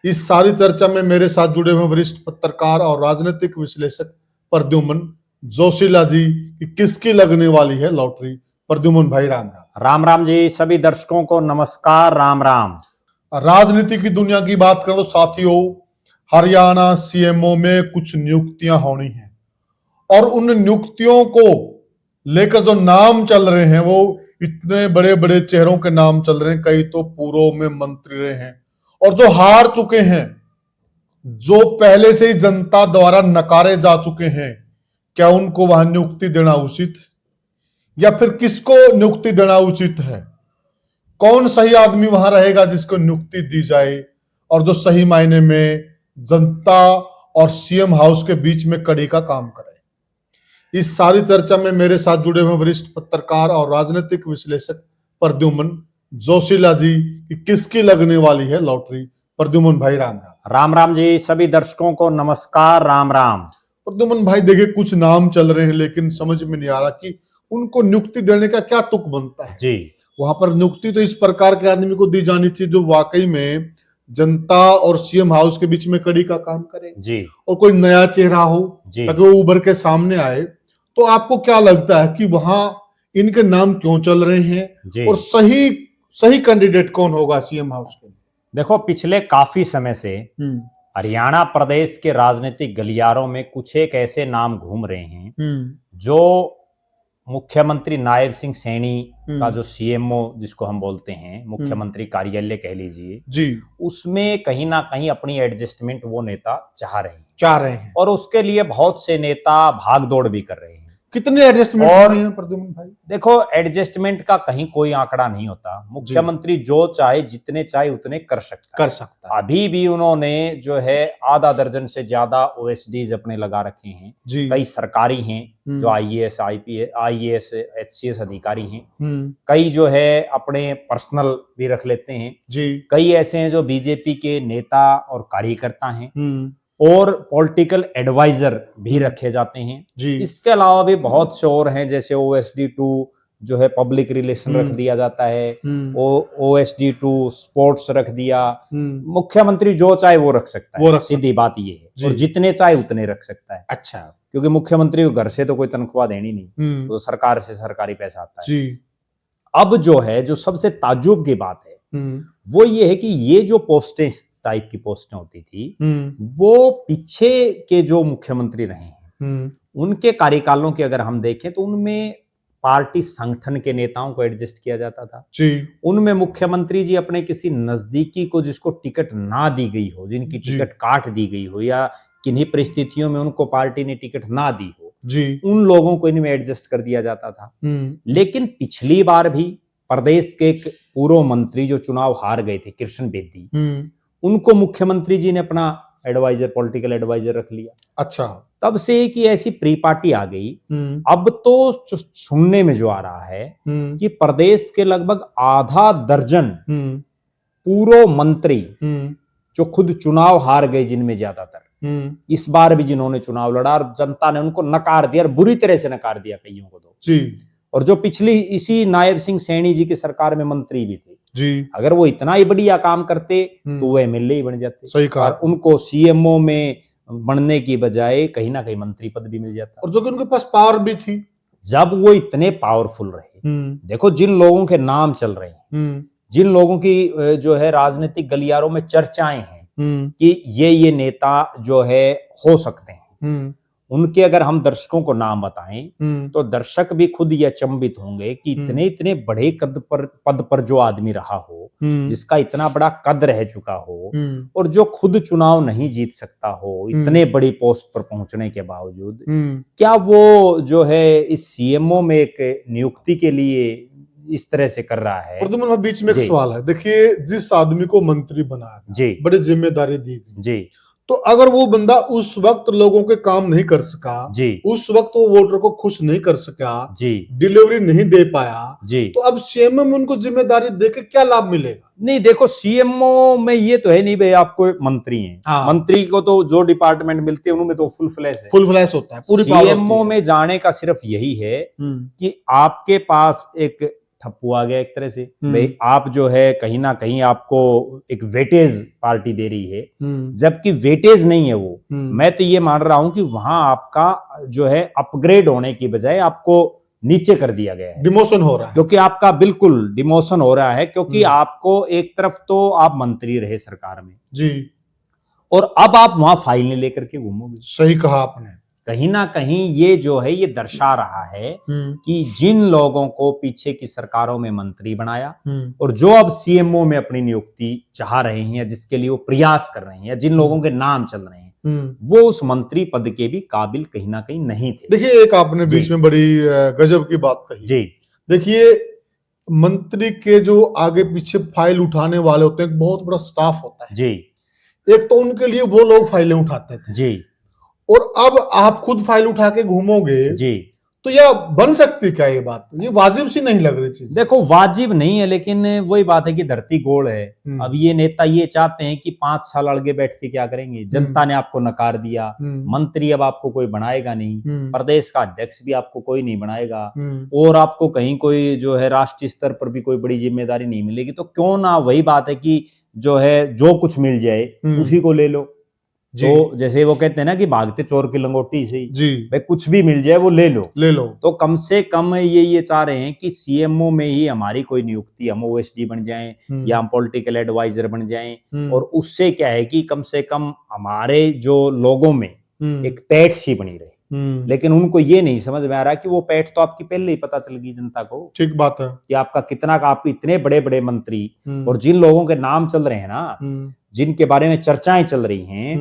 इस सारी चर्चा में मेरे साथ जुड़े हुए वरिष्ठ पत्रकार और राजनीतिक विश्लेषक प्रद्युमन जोशीला जी की किसकी लगने वाली है लॉटरी। प्रद्युमन भाई राम राम। राम राम जी, सभी दर्शकों को नमस्कार, राम राम। राजनीति की दुनिया की बात करें तो साथियों, हरियाणा सीएमओ में कुछ नियुक्तियां होनी हैं और उन नियुक्तियों को लेकर जो नाम चल रहे हैं वो इतने बड़े बड़े चेहरों के नाम चल रहे हैं। कई तो पूर्व में मंत्री रहे हैं और जो हार चुके हैं, जो पहले से ही जनता द्वारा नकारे जा चुके हैं, क्या उनको वहां नियुक्ति देना उचित है या फिर किसको नियुक्ति देना उचित है? कौन सही आदमी वहां रहेगा जिसको नियुक्ति दी जाए और जो सही मायने में जनता और सीएम हाउस के बीच में कड़ी का काम करे? इस सारी चर्चा में मेरे साथ जुड़े हुए वरिष्ठ पत्रकार और राजनीतिक विश्लेषक प्रद्युमन जोशीला जी की किसकी लगने वाली है लॉटरी। प्रद्युमन भाई राम राम। राम राम जी, सभी दर्शकों को नमस्कार, राम राम। प्रद्युमन भाई देखिए, कुछ नाम चल रहे हैं लेकिन समझ में नहीं आ रहा कि उनको नियुक्ति देने का क्या तुक बनता है जी। वहां पर नियुक्ति तो इस प्रकार के आदमी को दी जानी चाहिए जो वाकई में जनता और सीएम हाउस के बीच में कड़ी का काम करे जी और कोई नया चेहरा हो जी ताकि वो उभर के सामने आए। तो आपको क्या लगता है कि वहां इनके नाम क्यों चल रहे हैं जी। और सही सही कैंडिडेट कौन होगा सीएम हाउस के लिए? देखो, पिछले काफी समय से हरियाणा प्रदेश के राजनीतिक गलियारों में कुछ एक ऐसे नाम घूम रहे हैं जो मुख्यमंत्री नायब सिंह सैनी का जो सीएमओ जिसको हम बोलते हैं, मुख्यमंत्री कार्यालय कह लीजिए जी, उसमें कहीं ना कहीं अपनी एडजस्टमेंट वो नेता चाह रहे हैं और और उसके लिए बहुत से नेता भाग दौड़ भी कर रहे हैं। कितने एडजस्टमेंट और हो रहे हैं प्रद्युमन भाई? देखो, एडजस्टमेंट का कहीं कोई आंकड़ा नहीं होता। मुख्यमंत्री जो चाहे जितने चाहे उतने कर सकता है। अभी भी उन्होंने जो है आधा दर्जन से ज्यादा ओएसडीज अपने लगा रखे हैं। कई सरकारी हैं जो आईएएस आईएएस एचसीएस अधिकारी हैं। कई जो है अपने पर्सनल भी रख लेते हैं जी। कई ऐसे हैं जो बीजेपी के नेता और कार्यकर्ता हैं और पॉलिटिकल एडवाइजर भी रखे जाते हैं जी। इसके अलावा भी बहुत से और हैं, जैसे OSD2 जो है पब्लिक रिलेशन रख दिया जाता है, OSD2 स्पोर्ट्स रख दिया। मुख्यमंत्री जो चाहे वो रख सकता है, सीधी बात ये है, और जितने चाहे उतने रख सकता है। अच्छा, क्योंकि मुख्यमंत्री को घर से तो कोई तनख्वाह देनी नहीं, तो सरकार से सरकारी पैसा आता है जी। अब जो है, जो सबसे ताज्जुब की बात है वो ये है कि ये जो पोस्टें टाइप की पोस्टें होती थी वो पीछे के जो मुख्यमंत्री रहे हैं उनके कार्यकालों के अगर हम देखें तो उनमें पार्टी संगठन के नेताओं को एडजस्ट किया जाता था जी। उनमें मुख्यमंत्री जी अपने किसी नजदीकी को जिसको टिकट ना दी गई हो, जिनकी टिकट काट दी गई हो या किन्हीं परिस्थितियों में उनको पार्टी ने टिकट ना दी हो जी, उन लोगों को इनमें एडजस्ट कर दिया जाता था। लेकिन पिछली बार भी प्रदेश के एक पूर्व मंत्री जो चुनाव हार गए थे, कृष्ण बेदी, उनको मुख्यमंत्री जी ने अपना एडवाइजर, पॉलिटिकल एडवाइजर रख लिया। अच्छा, तब से कि ऐसी प्री पार्टी आ गई। अब तो सुनने में जो आ रहा है कि प्रदेश के लगभग आधा दर्जन पूर्व मंत्री जो खुद चुनाव हार गए, जिनमें ज्यादातर इस बार भी जिन्होंने चुनाव लड़ा और जनता ने उनको नकार दिया और बुरी तरह से नकार दिया कईयों को तो जी, और जो पिछली इसी नायब सिंह सैनी जी की सरकार में मंत्री भी थे जी, अगर वो इतना ही बढ़िया काम करते तो वो एमएलए ही बन जाते। सही कहा। और उनको सीएमओ में बनने की बजाय कहीं ना कहीं मंत्री पद भी मिल जाता, और जो कि उनके पास पावर भी थी जब वो इतने पावरफुल रहे। देखो, जिन लोगों के नाम चल रहे हैं, जिन लोगों की जो है राजनीतिक गलियारों में चर्चाएं हैं कि ये नेता जो है हो सकते हैं, उनके अगर हम दर्शकों को नाम बताएं तो दर्शक भी खुद ये अचंभित होंगे कि इतने बड़े पद पर जो आदमी रहा हो, जिसका इतना बड़ा कद रह चुका हो और जो खुद चुनाव नहीं जीत सकता हो, इतने बड़ी पोस्ट पर पहुंचने के बावजूद क्या वो जो है इस सीएमओ में एक नियुक्ति के लिए इस तरह से कर रहा है? प्रद्युमन, बीच में एक सवाल है। देखिए, जिस आदमी को मंत्री बनाया जी, बड़ी जिम्मेदारी दी गई जी, तो अगर वो बंदा उस वक्त लोगों के काम नहीं कर सका जी, उस वक्त वो वोटर को खुश नहीं कर सका जी, डिलीवरी नहीं दे पाया जी, तो अब सीएमओ में उनको जिम्मेदारी देके क्या लाभ मिलेगा? नहीं, देखो, सीएमओ में ये तो है नहीं भाई आप कोई मंत्री हैं। हाँ। मंत्री को तो जो डिपार्टमेंट मिलते हैं उनमें तो फुल फ्लैश होता है, पूरी पावर। सीएमओ में जाने का सिर्फ यही है कि आपके पास एक ठप्पू आ गया एक तरह से। भाई आप जो है कहीं ना कहीं आपको एक वेटेज पार्टी दे रही है, जबकि वेटेज नहीं है वो। मैं तो ये मान रहा हूं कि वहां आपका जो है अपग्रेड होने की बजाय आपको नीचे कर दिया गया है, डिमोशन हो रहा है, क्योंकि आपका बिल्कुल डिमोशन हो रहा है। क्योंकि आपको एक तरफ तो आप मंत्री रहे सरकार में जी, और अब आप वहां फाइल नहीं लेकर के घूमोगे। सही कहा आपने। कहीं ना कहीं ये जो है ये दर्शा रहा है कि जिन लोगों को पीछे की सरकारों में मंत्री बनाया और जो अब सीएमओ में अपनी नियुक्ति चाह रहे हैं, जिसके लिए वो प्रयास कर रहे हैं, जिन लोगों के नाम चल रहे हैं, वो उस मंत्री पद के भी काबिल कहीं ना कहीं नहीं थे। देखिए, एक आपने बीच में बड़ी गजब की बात कही जी। देखिए, मंत्री के जो आगे पीछे फाइल उठाने वाले होते हैं, एक बहुत बड़ा स्टाफ होता है जी। एक तो उनके लिए वो लोग फाइलें उठाते थे जी, और अब आप खुद फाइल उठा के घूमोगे जी, तो यह बन सकती क्या? ये बात ये वाजिब सी नहीं लग रही चीज। देखो वाजिब नहीं है, लेकिन वही बात है कि धरती गोल है। अब ये नेता ये चाहते हैं कि 5 साल आगे बैठ के क्या करेंगे, जनता ने आपको नकार दिया, मंत्री अब आपको कोई बनाएगा नहीं, प्रदेश का अध्यक्ष भी आपको कोई नहीं बनाएगा और आपको कहीं कोई जो है राष्ट्रीय स्तर पर भी कोई बड़ी जिम्मेदारी नहीं मिलेगी। तो क्यों ना वही बात है कि जो है जो कुछ मिल जाए उसी को ले लो। तो जैसे वो कहते हैं ना कि भागते चोर की लंगोटी से जी, भाई कुछ भी मिल जाए वो ले लो। तो कम से कम ये चाह रहे हैं कि सीएमओ में ही हमारी कोई नियुक्ति, हम ओएसडी बन जाएं या हम पॉलिटिकल एडवाइजर बन जाएं, और उससे क्या है कि कम से कम हमारे जो लोगों में एक पैठ सी बनी रहे। लेकिन उनको ये नहीं समझ में आ रहा कि वो पैठ तो आपकी पहले ही पता चल गई जनता को। ठीक बात है कि आपका कितना का, आप इतने बड़े बड़े मंत्री और जिन लोगों के नाम चल रहे हैं ना, जिनके बारे में चर्चाएं चल रही हैं,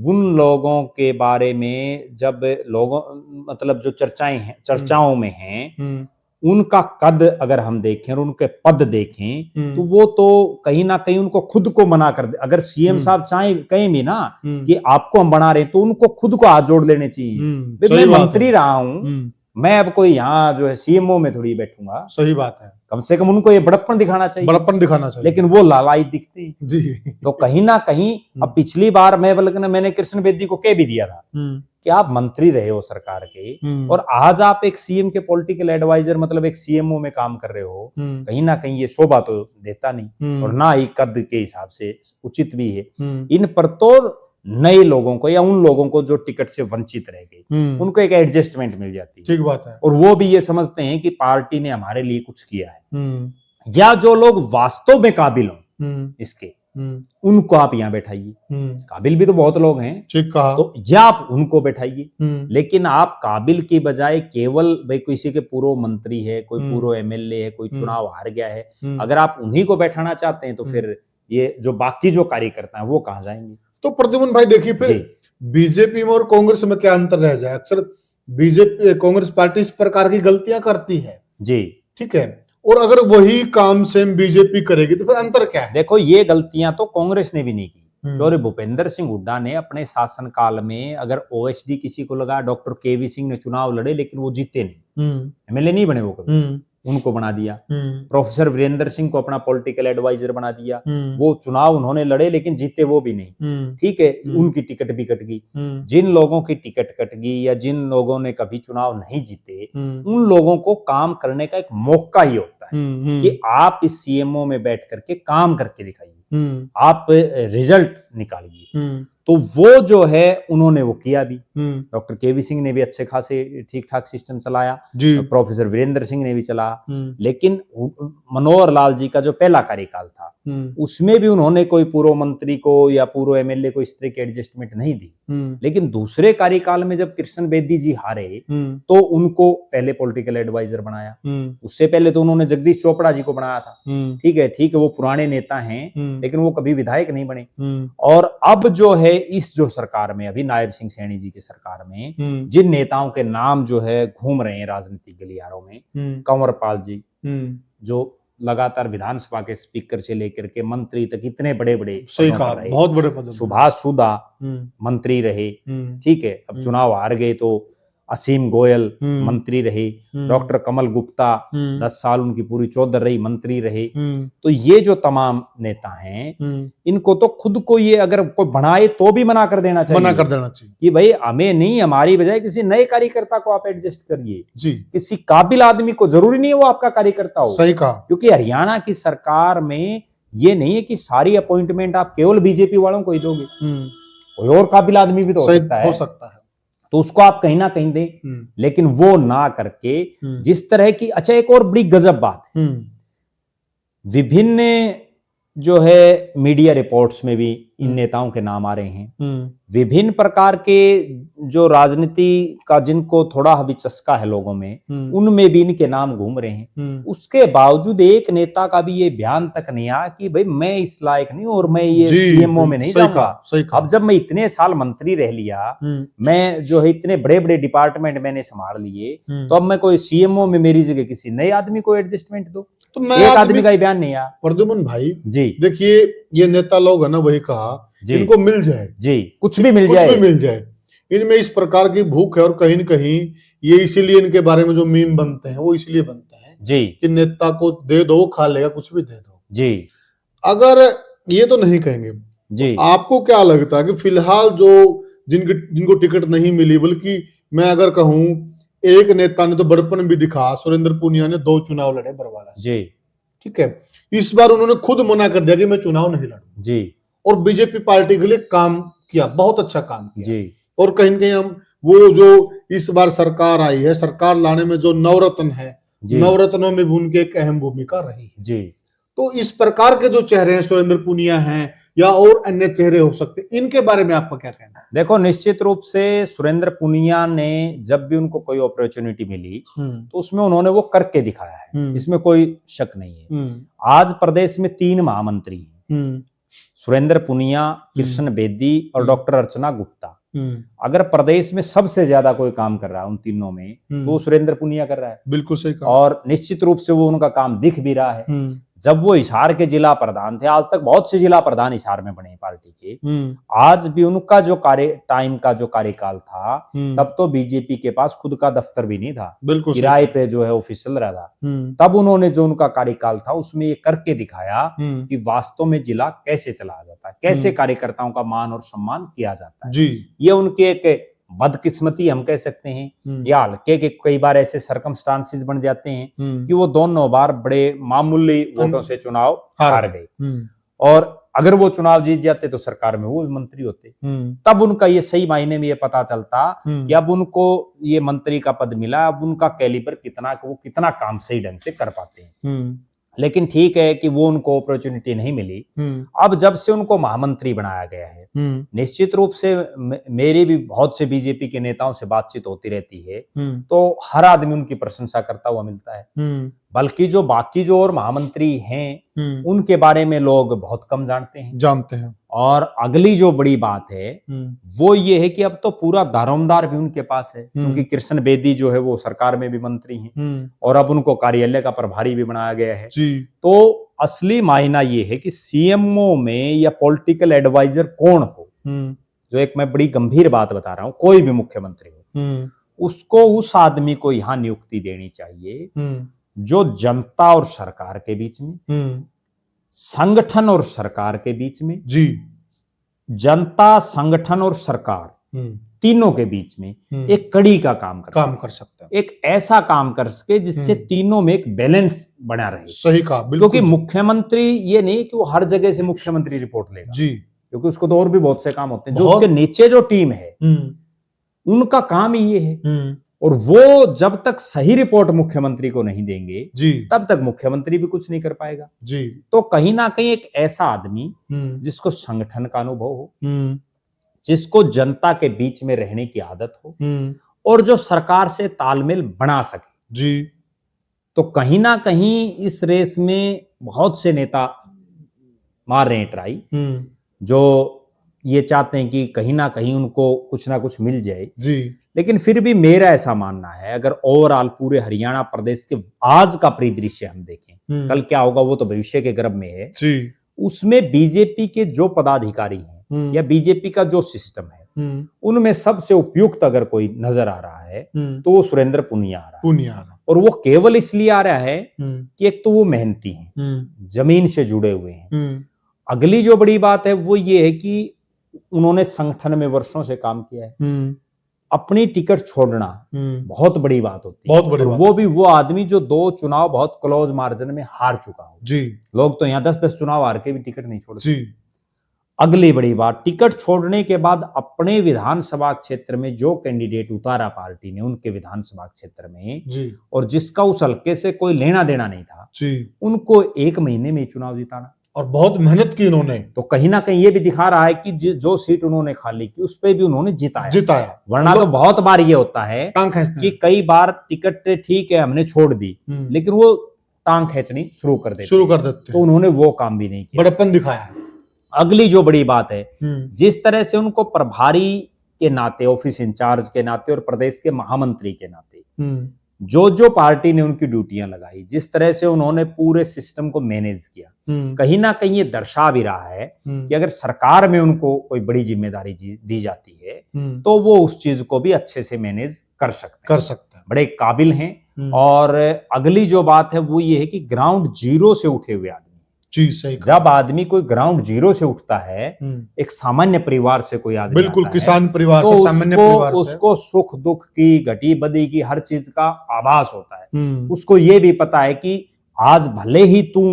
उन लोगों के बारे में जब लोगों मतलब जो चर्चाओं में हैं, उनका कद अगर हम देखें और उनके पद देखें तो वो तो कहीं ना कहीं उनको खुद को मना कर दे। अगर सीएम साहब चाहे कहीं भी ना कि आपको हम बना रहे हैं, तो उनको खुद को हाथ जोड़ लेने चाहिए। मैं मंत्री रहा हूं, मैं अब कोई यहाँ जो है सीएमओ में थोड़ी बैठूंगा। सही बात है। कम से कम उनको ये बड़प्पन दिखाना चाहिए, लेकिन वो लालाई दिखते हैं जी। तो कहीं ना कहीं अब पिछली बार मैंने कृष्ण बेदी को कह भी दिया था कि आप मंत्री रहे हो सरकार के और आज आप एक सीएम के पॉलिटिकल एडवाइजर मतलब एक सीएमओ में काम कर रहे हो, कहीं ना कहीं ये शोभा तो देता नहीं और ना ही कद के हिसाब से उचित भी है। इन पर तो नए लोगों को या उन लोगों को जो टिकट से वंचित रह गए उनको एक एडजस्टमेंट मिल जाती है। ठीक बात है। और वो भी ये समझते हैं कि पार्टी ने हमारे लिए कुछ किया है, या जो लोग वास्तव में काबिल हो इसके उनको आप यहाँ बैठाइए। काबिल भी तो बहुत लोग हैं, ठीक कहा, तो या आप उनको बैठाइए। लेकिन आप काबिल की बजाय केवल भाई किसी के पूर्व मंत्री है, कोई पूर्व एमएलए है, कोई चुनाव हार गया है, अगर आप उन्हीं को बैठाना चाहते हैं तो फिर ये जो बाकी जो कार्यकर्ता है वो कहाँ जाएंगे? तो प्रद्युमन भाई देखिए, फिर बीजेपी में और कांग्रेस में क्या अंतर रह जाए? अक्सर बीजेपी कांग्रेस पार्टी इस प्रकार की गलतियां करती है जी, ठीक है, और अगर वही काम सेम बीजेपी करेगी तो फिर अंतर क्या है? देखो ये गलतियां तो कांग्रेस ने भी नहीं की। सॉरी, भूपेंद्र सिंह हुड्डा ने अपने शासनकाल में अगर ओएसडी किसी को लगा, डॉक्टर केवी सिंह ने चुनाव लड़े लेकिन वो जीते नहीं, एमएलए नहीं बने वो कभी, उनको बना दिया। प्रोफेसर वीरेंद्र सिंह को अपना पॉलिटिकल एडवाइजर बना दिया, वो चुनाव उन्होंने लड़े लेकिन जीते वो भी नहीं, ठीक है, उनकी टिकट भी कट गई। जिन लोगों की टिकट कट गई या जिन लोगों ने कभी चुनाव नहीं जीते, उन लोगों को काम करने का एक मौका ही होता है कि आप इस सीएमओ में बैठ करके काम करके दिखाइए, आप रिजल्ट निकालिए। तो वो जो है उन्होंने वो किया भी। डॉक्टर केवी सिंह ने भी अच्छे खासे ठीक ठाक सिस्टम चलाया, प्रोफेसर वीरेंद्र सिंह ने भी चलाया, लेकिन मनोहर लाल जी का जो पहला कार्यकाल था उसमें भी उन्होंने कोई पूर्व मंत्री को या पूर्व एमएलए को इस तरह की एडजस्टमेंट नहीं दी। लेकिन दूसरे कार्यकाल में जब कृष्ण बेदी जी हारे तो उनको पहले पॉलिटिकल एडवाइजर बनाया, उससे पहले तो उन्होंने जगदीश चोपड़ा जी को बनाया था। ठीक है, वो पुराने नेता हैं लेकिन वो कभी विधायक नहीं बने। और अब जो है इस जो सरकार में अभी नायब सिंह सैनी जी की सरकार में जिन नेताओं के नाम जो है घूम रहे हैं राजनीतिक गलियारों में, कंवरपाल जी जो लगातार विधानसभा के स्पीकर से लेकर के मंत्री तक इतने बड़े बड़े बहुत बड़े पद, सुभाष सुधा मंत्री रहे, ठीक है, अब चुनाव हार गए तो असीम गोयल हम्म। मंत्री रहे, डॉक्टर कमल गुप्ता 10 साल उनकी पूरी चौधर रही, मंत्री रहे। तो ये जो तमाम नेता हैं, इनको तो खुद को ये अगर कोई बनाए तो भी मना कर देना चाहिए, मना कर देना चाहिए कि भाई हमें नहीं, हमारी बजाय किसी नए कार्यकर्ता को आप एडजस्ट करिए जी। किसी काबिल आदमी को, जरूरी नहीं है वो आपका कार्यकर्ता हो। सही कहा। क्योंकि हरियाणा की सरकार में ये नहीं है कि सारी अपॉइंटमेंट आप केवल बीजेपी वालों को ही दोगे, कोई और काबिल आदमी भी तो हो सकता है, तो उसको आप कहीं ना कहीं दें, लेकिन वो ना करके जिस तरह की। अच्छा, एक और बड़ी गजब बात है, विभिन्न जो है मीडिया रिपोर्ट्स में भी इन नेताओं के नाम आ रहे हैं, विभिन्न प्रकार के जो राजनीति का जिनको थोड़ा अभी चस्का है लोगों में, उनमें भी इनके नाम घूम रहे हैं। उसके बावजूद एक नेता का भी ये ध्यान तक नहीं आया कि भाई मैं इस लायक नहीं और मैं ये सीएमओ में नहीं जाऊंगा। अब जब मैं इतने साल मंत्री रह लिया, मैं जो है इतने बड़े बड़े डिपार्टमेंट मैंने संभाल लिए, तो अब मैं कोई सीएमओ में मेरी जगह किसी नए आदमी को एडजस्टमेंट दो, तो एक आदमी का ही बयान नहीं आया। प्रद्युमन भाई जी देखिए, ये नेता लोग है ना, वही कहा इनको मिल जाए जी, कुछ भी मिल जाए, इनमें इस प्रकार की भूख है। और कहीं न कहीं ये इसीलिए इनके बारे में जो मीम बनते हैं वो इसलिए बनते हैं जी कि नेता को दे दो, खा लेगा, कुछ भी दे दो जी। अगर ये तो नहीं कहेंगे जी, तो आपको क्या लगता है कि फिलहाल जो जिनको टिकट नहीं मिली, बल्कि मैं अगर कहूं एक नेता ने तो बड़पन भी दिखा, सुरेंद्र पुनिया ने 2 चुनाव लड़े बरवाला से जी, ठीक है, इस बार उन्होंने खुद मना कर दिया कि मैं चुनाव नहीं लड़ूंगा जी, और बीजेपी पार्टी के लिए काम किया, बहुत अच्छा काम किया जी। और कहीं न कहीं हम वो जो इस बार सरकार आई है, सरकार लाने में जो नवरत्न है, नवरत्नों में भी उनकी एक अहम भूमिका रही है जी। तो इस प्रकार के जो चेहरे हैं, सुरेंद्र पुनिया हैं या और अन्य चेहरे हो सकते, इनके बारे में आपका क्या कहना है? देखो, निश्चित रूप से सुरेंद्र पुनिया ने जब भी उनको कोई अपॉर्चुनिटी मिली तो उसमें उन्होंने वो करके दिखाया है, इसमें कोई शक नहीं है। आज प्रदेश में 3 महामंत्री हैं, सुरेंद्र पुनिया, कृष्ण बेदी और डॉक्टर अर्चना गुप्ता। अगर प्रदेश में सबसे ज्यादा कोई काम कर रहा है उन तीनों में, तो वो सुरेंद्र पुनिया कर रहा है। बिल्कुल सही कहा। और निश्चित रूप से वो उनका काम दिख भी रहा है। जब वो हिसार के जिला प्रधान थे, आज तक बहुत से जिला प्रधान हिसार में बने पार्टी के, आज भी उनका जो कार्यकाल था, तब तो बीजेपी के पास खुद का दफ्तर भी नहीं था, बिल्कुल किराए पे जो है ऑफिस चल रहा था। तब उन्होंने जो उनका कार्यकाल था उसमें ये करके दिखाया कि वास्तव में जिला कैसे चलाया जाता है, कैसे कार्यकर्ताओं का मान और सम्मान किया जाता है जी। ये उनके एक बदकिस्मती हम कह सकते हैं, या हल्के के कई बार ऐसे सर्कमस्टांसेस बन जाते हैं कि वो दोनों बार बड़े मामूली वोटों से चुनाव हार गए, और अगर वो चुनाव जीत जाते तो सरकार में वो भी मंत्री होते। तब उनका ये सही मायने में ये पता चलता कि अब उनको ये मंत्री का पद मिला, अब उनका कैलिबर कितना, वो कितना काम सही ढंग से कर पाते हैं। लेकिन ठीक है कि वो उनको अपॉर्चुनिटी नहीं मिली। अब जब से उनको महामंत्री बनाया गया है, निश्चित रूप से मेरी भी बहुत से बीजेपी के नेताओं से बातचीत होती रहती है, तो हर आदमी उनकी प्रशंसा करता हुआ मिलता है। बल्कि जो बाकी जो और महामंत्री हैं उनके बारे में लोग बहुत कम जानते हैं। और अगली जो बड़ी बात है वो ये है कि अब तो पूरा दारोमदार भी उनके पास है, क्योंकि कृष्ण बेदी जो है वो सरकार में भी मंत्री हैं और अब उनको कार्यालय का प्रभारी भी बनाया गया है जी। तो असली मायना ये है कि सीएमओ में या पॉलिटिकल एडवाइजर कौन हो, जो एक मैं बड़ी गंभीर बात बता रहा हूं, कोई भी मुख्यमंत्री हो, उसको उस आदमी को यहां नियुक्ति देनी चाहिए जो जनता और सरकार के बीच में, संगठन और सरकार के बीच में जी, जनता, संगठन और सरकार तीनों के बीच में एक कड़ी का काम कर सकता है, एक ऐसा काम कर सके जिससे तीनों में एक बैलेंस बना रहे। सही कहा, क्योंकि मुख्यमंत्री ये नहीं कि वो हर जगह से मुख्यमंत्री रिपोर्ट लेगा जी, क्योंकि उसको तो और भी बहुत से काम होते हैं। जो उसके नीचे जो टीम है उनका काम ही ये है, और वो जब तक सही रिपोर्ट मुख्यमंत्री को नहीं देंगे जी, तब तक मुख्यमंत्री भी कुछ नहीं कर पाएगा जी। तो कहीं ना कहीं एक ऐसा आदमी जिसको संगठन का अनुभव हो, जिसको जनता के बीच में रहने की आदत हो, और जो सरकार से तालमेल बना सके जी, तो कहीं ना कहीं इस रेस में बहुत से नेता मार रहे हैं ट्राई, जो ये चाहते हैं कि कहीं ना कहीं उनको कुछ ना कुछ मिल जाए जी। लेकिन फिर भी मेरा ऐसा मानना है, अगर ओवरऑल पूरे हरियाणा प्रदेश के आज का परिदृश्य हम देखें, कल क्या होगा वो तो भविष्य के गर्भ में है जी। उसमें बीजेपी के जो पदाधिकारी हैं या बीजेपी का जो सिस्टम है उनमें सबसे उपयुक्त अगर कोई नजर आ रहा है तो वो सुरेंद्र पुनिया आ रहा है। और वो केवल इसलिए आ रहा है कि एक तो वो मेहनती हैं, जमीन से जुड़े हुए हैं। अगली जो बड़ी बात है वो ये है कि उन्होंने संगठन में वर्षों से काम किया है। अपनी टिकट छोड़ना बहुत बड़ी बात होती है, बहुत बड़ी बात। वो भी वो आदमी जो 2 चुनाव बहुत क्लोज मार्जिन में हार चुका हो। जी, लोग तो यहाँ 10-10 चुनाव हार के भी टिकट नहीं छोड़ते। जी, अगली बड़ी बात, टिकट छोड़ने के बाद अपने विधानसभा क्षेत्र में जो कैंडिडेट उतारा पार्टी ने उनके विधानसभा क्षेत्र में जी, और जिसका उस हल्के से कोई लेना देना नहीं था जी, उनको 1 महीने में चुनाव जिताना, और बहुत मेहनत की इन्होंने। तो कहीं ना कहीं ये भी दिखा रहा है कि जो सीट उन्होंने खाली की उस पर भी उन्होंने जिताया। वरना तो बहुत बार ये होता है कि कई बार टिकट ठीक है हमने छोड़ दी लेकिन वो टांग खींचनी शुरू कर देते। तो उन्होंने वो काम भी नहीं किया, बड़प्पन दिखाया है। अगली जो बड़ी बात है, जिस तरह से उनको प्रभारी के नाते, ऑफिस इंचार्ज के नाते और प्रदेश के महामंत्री के नाते जो पार्टी ने उनकी ड्यूटियां लगाई, जिस तरह से उन्होंने पूरे सिस्टम को मैनेज किया, कहीं ना कहीं ये दर्शा भी रहा है कि अगर सरकार में उनको कोई बड़ी जिम्मेदारी दी जाती है तो वो उस चीज को भी अच्छे से मैनेज कर सकते हैं, बड़े काबिल हैं। और अगली जो बात है वो ये है कि ग्राउंड जीरो से उठे हुए आदमी। जी, सही। जब आदमी कोई ग्राउंड जीरो से उठता है, एक सामान्य परिवार से कोई आदमी, बिल्कुल किसान परिवार से, सामान्य परिवार से, उसको सुख दुख की, घटी बदी की हर चीज का आभास होता है। उसको ये भी पता है कि आज भले ही तू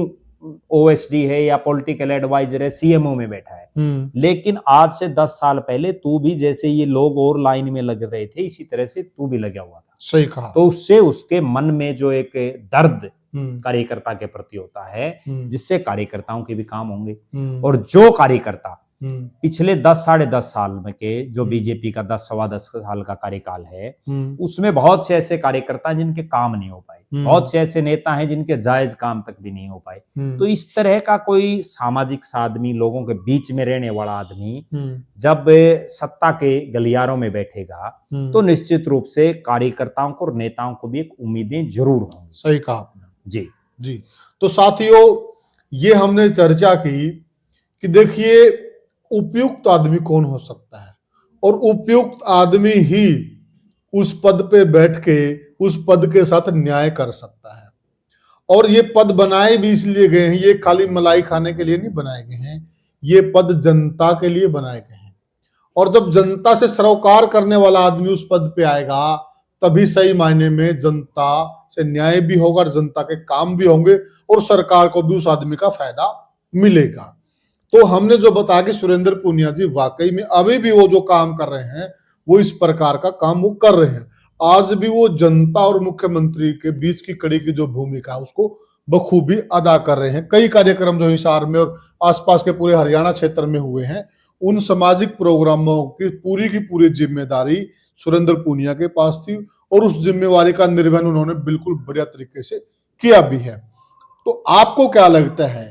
ओएसडी है या पॉलिटिकल एडवाइजर है, सीएमओ में बैठा है, लेकिन आज से 10 साल पहले तू भी जैसे ये लोग और लाइन में लग रहे थे इसी तरह से तू भी लगा हुआ था। सही कहा। तो उससे उसके मन में जो एक दर्द कार्यकर्ता के प्रति होता है, जिससे कार्यकर्ताओं के भी काम होंगे। और जो कार्यकर्ता पिछले 10 साढ़े 10 साल में के जो बीजेपी का 10 सवा 10 साल का कार्यकाल है, उसमें बहुत से ऐसे कार्यकर्ता हैं जिनके काम नहीं हो पाए, बहुत से ऐसे नेता हैं जिनके जायज काम तक भी नहीं हो पाए। तो इस तरह का कोई सामाजिक आदमी, लोगों के बीच में रहने वाला आदमी जब सत्ता के गलियारों में बैठेगा तो निश्चित रूप से कार्यकर्ताओं को और नेताओं को भी एक उम्मीदें जरूर होंगी। सही कहा आपने। जी जी। तो साथियों, ये हमने चर्चा की कि देखिए उपयुक्त आदमी कौन हो सकता है, और उपयुक्त आदमी ही उस पद पे बैठ के उस पद के साथ न्याय कर सकता है। और ये पद बनाए भी इसलिए गए हैं, ये खाली मलाई खाने के लिए नहीं बनाए गए हैं, ये पद जनता के लिए बनाए गए हैं। और जब जनता से सरोकार करने वाला आदमी उस पद पे आएगा तभी सही मायने में जनता से न्याय भी होगा और जनता के काम भी होंगे और सरकार को भी उस आदमी का फायदा मिलेगा। तो हमने जो बताया कि सुरेंद्र पुनिया जी वाकई में अभी भी वो जो काम कर रहे हैं वो इस प्रकार का काम वो कर रहे हैं। आज भी वो जनता और मुख्यमंत्री के बीच की कड़ी की जो भूमिका है उसको बखूबी अदा कर रहे हैं। कई कार्यक्रम जो हिसार में और आसपास के पूरे हरियाणा क्षेत्र में हुए हैं, उन सामाजिक प्रोग्रामों की पूरी जिम्मेदारी सुरेंद्र पुनिया के पास थी और उस जिम्मेवारी का निर्वहन उन्होंने बिल्कुल बढ़िया तरीके से किया भी है। तो आपको क्या लगता है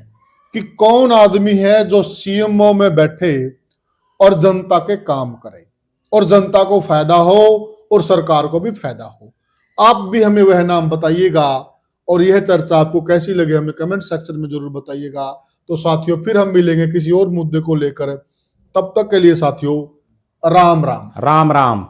कि कौन आदमी है जो सीएमओ में बैठे और जनता के काम करे और जनता को फायदा हो और सरकार को भी फायदा हो? आप भी हमें वह नाम बताइएगा और यह चर्चा आपको कैसी लगी हमें कमेंट सेक्शन में जरूर बताइएगा। तो साथियों, फिर हम मिलेंगे किसी और मुद्दे को लेकर। तब तक के लिए साथियों, राम राम। राम राम।